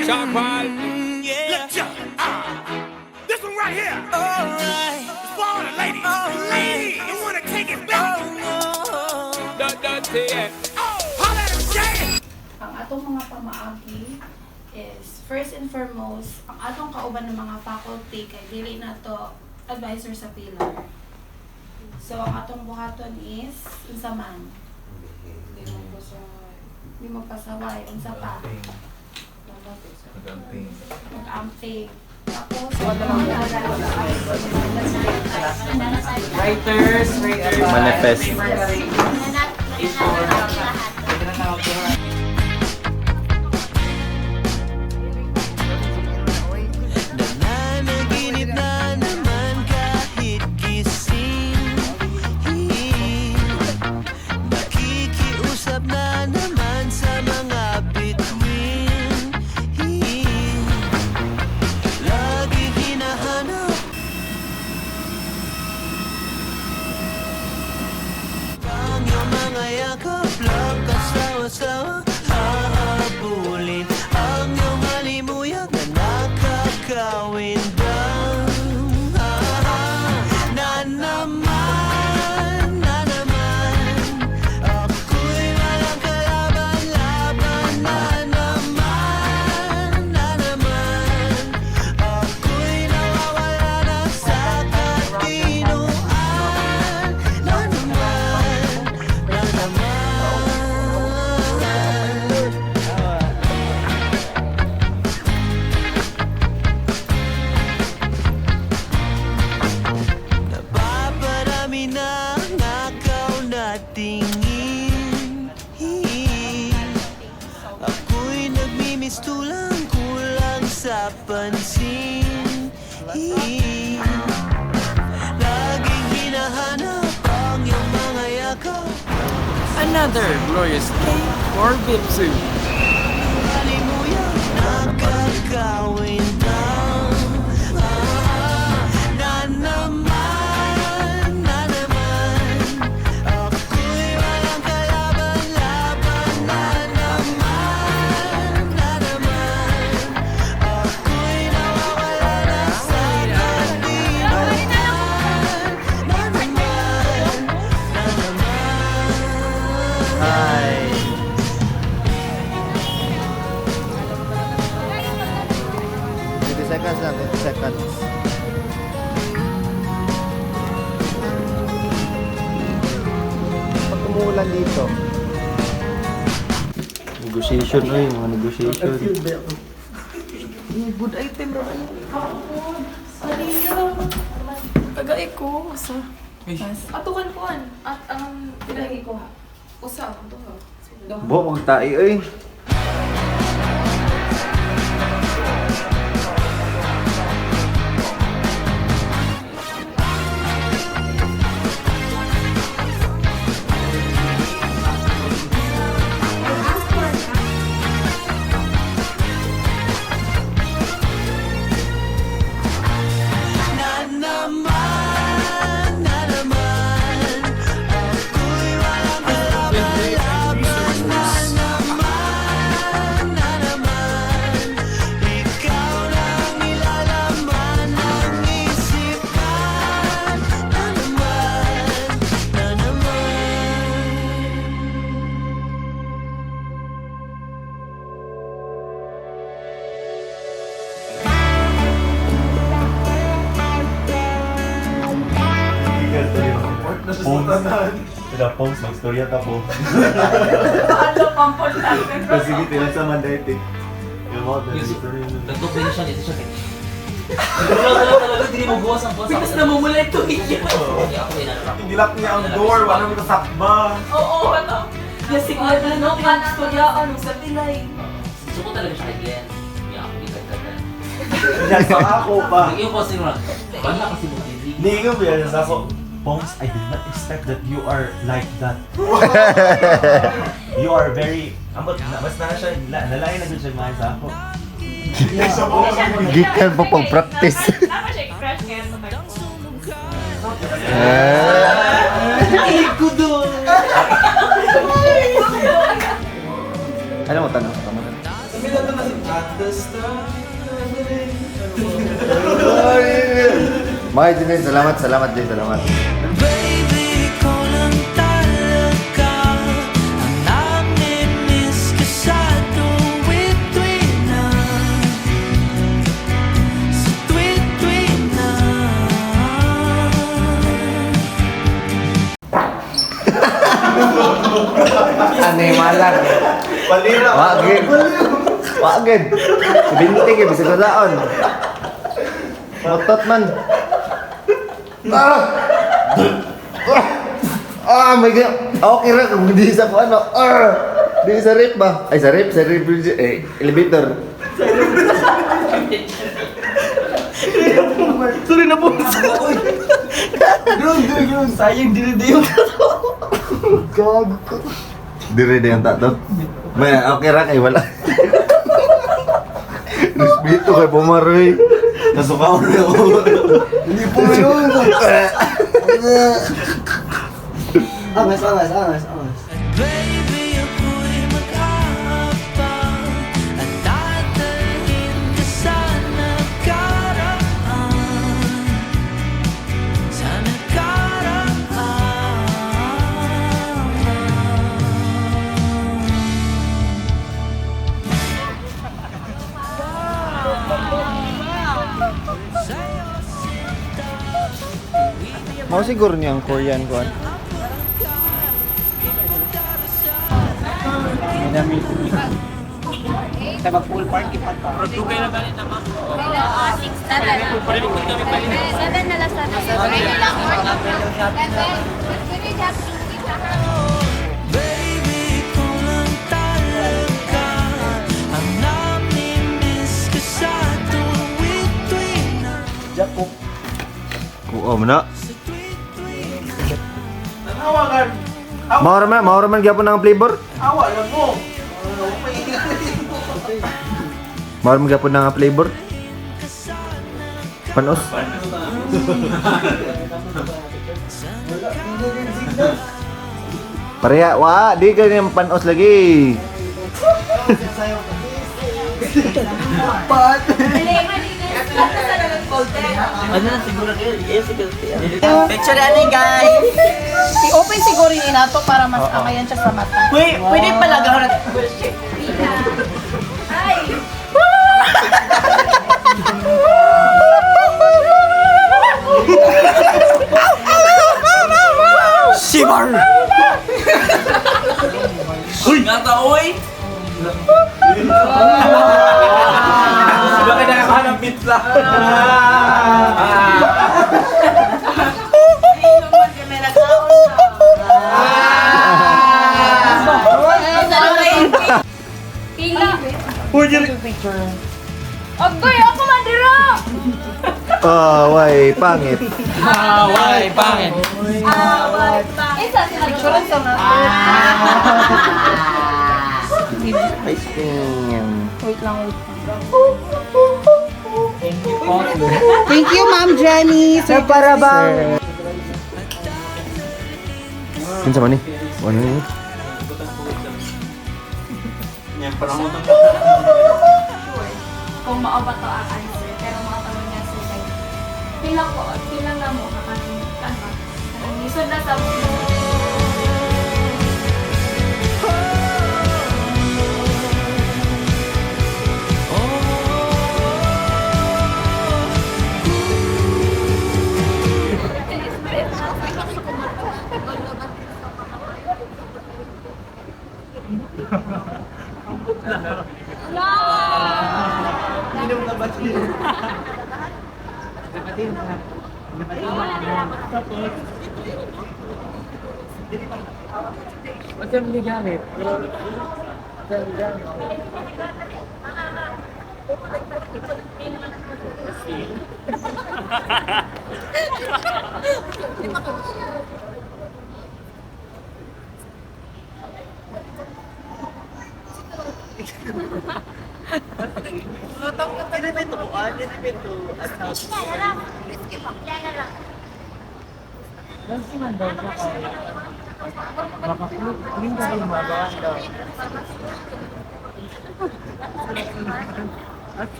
Sean Paul. Yeah. This one right here. Alright. It's for all the ladies. Ladies, you wanna take it back? Don't say it. Holla at him, Jay. Ang atong mga pamaagi is first and foremost, ang atong kauban ng mga faculty kay dili na to advisor sa pillar. So ang atong buhaton is unsa man. Di mo pasaway, unsa pa. Mag-amping. Tapos Writers. Manifest. Nananaginip na naman kahit gising. Nakikiusap na naman sa mga bituin. Lagi hinahanap ang iyong mga yakap lang kasawa-sawa. Hahabulin ang iyong halimuyak na nakakawin lang. Na naman ako'y walang kalaban-laban. Na naman ako'y nawawala na sa katinoan. Na naman napaparami na nakaw na tingin. Ako'y nagmimistulang kulang sa pansin. Laging hinahanap ang iyong mga yakap. Another glorious day for Bipsu. Halimuyak nakakawin lang. Na naman ako'y walang kalaban-laban. Na naman ako'y nawawala na sa katinoan. Na naman Hi. 20 seconds lang, 20 seconds. Pag umuulan dito. Negotiation ay, mga negotiation. Good item na kayo. Kagay ko sa... Atukan ko at ang pinagi ko usa ang duha. Bo, magtae ay. na naman ako'y walang kalaban-laban. Na naman ikaw lang nilalaman ng isipan. Na naman Sila Pongs, mag-storya ta po. Ano pang natin? Kasi gito lang sa Mandete. Yung mga delivery nun. Nagtupin siya dito siya. Talaga, hindi mo buwas ang buwas. Bigas na mumula ito iya. Hindi ako inanarap. Nilak niya ang door, wala mo kasakba. Oo, ano? Yasik na na natin ang istoryaan sa pilay. Gusto ko talaga siya kay Glenn. Hindi ako ikagdagan. Nasa ako pa. Yung ko sinura. Bala kasi mo hindi. Hindi ko ba yan ako. Pongs, I did not expect that you are like that. You are very... Mas na siya, nalayan na doon siya mga sa ako. Gikan pa pag-practice. Tama siya, crush kaya sa tayo. Igo doon! Ano mo tanong? Tama na. Mahal din, salamat, salamat din, salamat. Baby, ikaw lang talaga ang namimiss ka sa tuwid-tuwid na. Sa tuwid-tuwid na. Ano yung malang? Palira. Wagin. Wagin. Binti ka, bisa ko daon. Motot man. My God. Okay ra kung hindi sa kung ano. Di sa rip ba? Ay, sa rip, elevator. Sorry na po. Sayang dinidiyo ka to. Gago ko. Dire yung tato. May okay ra kay wala. Respeto kay Pumaroy. Nasukaw na ako. Hindi po yun. Angas. Baby, ako'y mag-aabang at dadalhin ka sa nakaraan. Sa Mau siguro niyang Korean ko. Baby, ikaw lang talaga ang namimiss ka sa tuwid-tuwid na. Oo mo na. Hawakan. Maura man gyapon ang flavor. Awa lang mo. Maura man gyapon ang flavor. Panos. Pareha, di ka yung panos lagi. Ano na siguro kayo? Yes, siguro kayo. Picture ani guys. I-open siguro yung inato para mas amayan siya sa mata. Pwede pala gawin. Sibar! Uy! Ngata, uy! Bakit nakakahan ng pizza? Agoy, ako mandira! Way pangit. Away, pangit. Isa sila picture sa mga. Ice cream. Wait lang. Thank you, Ma'am Jenny. Sir Parabang. Kinsa man ni? Ano ni? Yan, parang mo Kung maoba to ang answer, pero makatanong niya sa like, pilang na mo kakasin, ano, nisod na sa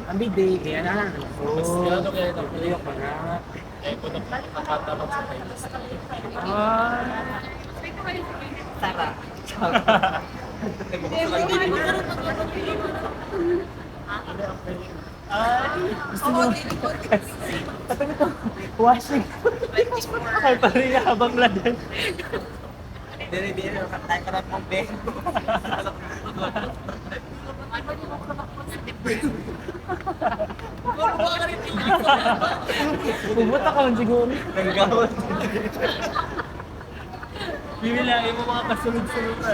Ambil di, ya na. So, kaya ito, kuliyo ko na. Eh, kung nakatapat sa tayo. Sarap. Washing. Ay, pari habang ladan. Dire-dire, tayo ka na pong be. Pumunta ka man siguro. Naggamot. Bibilahin mo mga kasunod-sunod na.